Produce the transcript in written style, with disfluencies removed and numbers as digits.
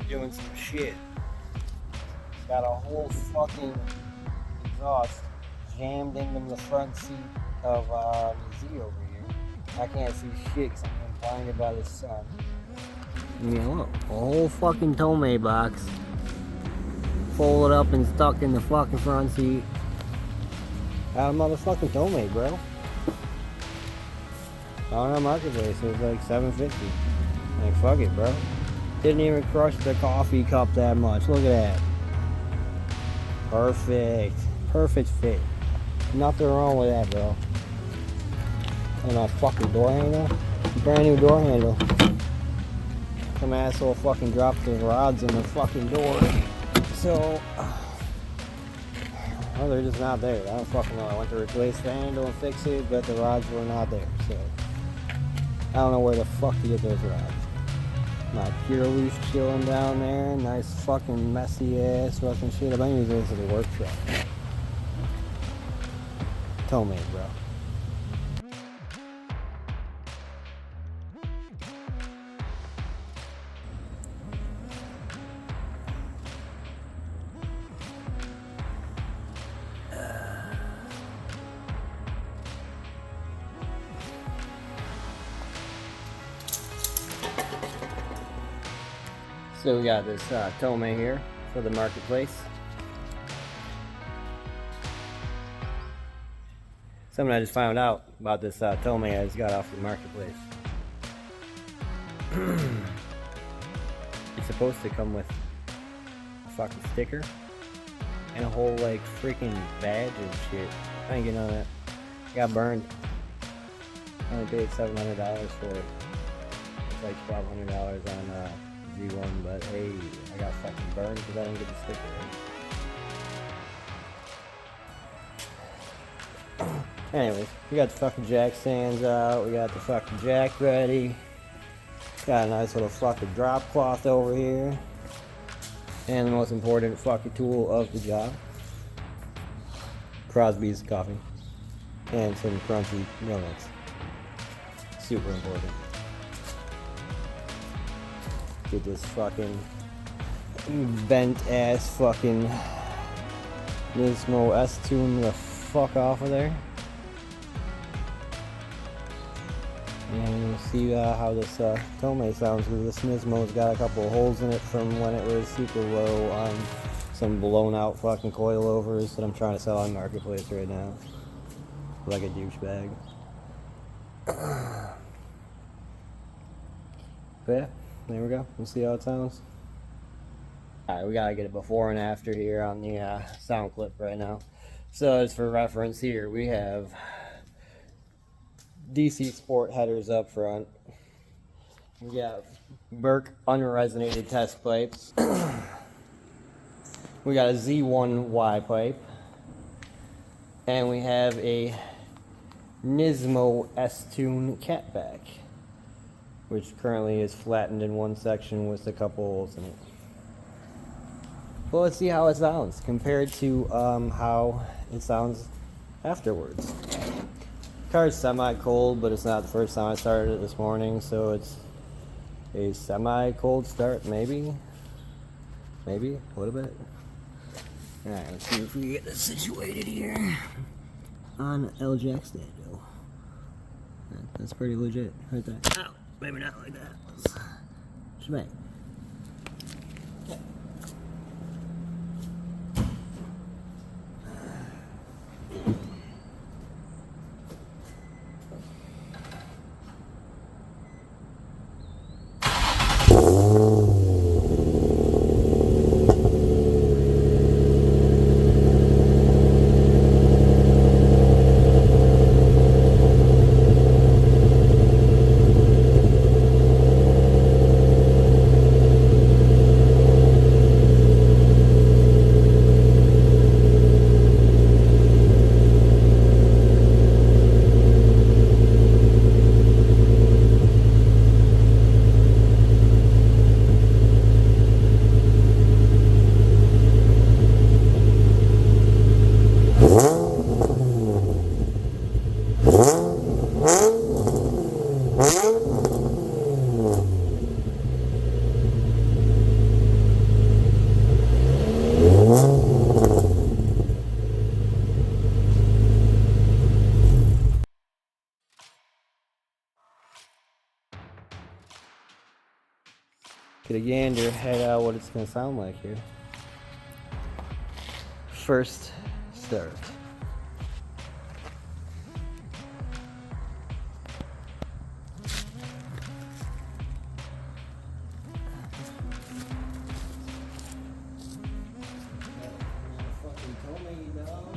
doing some shit. Got a whole fucking exhaust jammed into the front seat of the Z over here. I can't see shit because I'm being blinded by the sun. Yeah, look, a whole fucking tomei box folded up and stuck in the fucking front seat. Got a motherfucking tomei, bro. On our marketplace, it was like $7.50. Like, fuck it, bro. Didn't even crush the coffee cup that much. Look at that. Perfect. Perfect fit. Nothing wrong with that, bro. And a fucking door handle. Brand new door handle. Some asshole fucking dropped the rods in the fucking door. So, well, they're just not there. I don't fucking know. I went to replace the handle and fix it, but the rods were not there. So, I don't know where the fuck to get those rods. My pure leaf chilling down there. Nice fucking messy ass fucking shit. I'm using this as a work truck. Tomei, bro. So we got this tomei here for the marketplace. Something I just found out about this tomei I just got off the marketplace. It's supposed to come with a fucking sticker and a whole like freaking badge and shit. I ain't getting on that. Got burned. I only paid $700 for it. It's like $1,200 on Z1, but hey, I got fucking burned because I didn't get the sticker in. Anyways, we got the fucking jack stands out, we got the fucking jack ready, got a nice little fucking drop cloth over here, and the most important fucking tool of the job, Crosby's coffee, and some crunchy donuts. Super important. Get this fucking bent ass fucking Nismo S-tune the fuck off of there. And you'll see how this tomei sounds, because this Nismo's got a couple of holes in it from when it was super low on some blown out fucking coilovers that I'm trying to sell on Marketplace right now. Like a douchebag. But yeah. There we go. We'll see how it sounds. Alright, we gotta get a before and after here on the sound clip right now. So as for reference here, we have DC Sport headers up front. We got Burke unresonated test pipes. We got a Z1Y pipe. And we have a Nismo S-tune catback, which currently is flattened in one section with a couple holes in it. Well, let's see how it sounds compared to how it sounds afterwards. The car's semi-cold, but it's not the first time I started it this morning, so it's a semi-cold start, maybe? Maybe? A little bit? Alright, let's see if we can get this situated here on L jack stand. That's pretty legit, right there. Ow. Maybe not like that. Shebang. a gander at what it's gonna sound like here. First start. Fucking tomei, dog.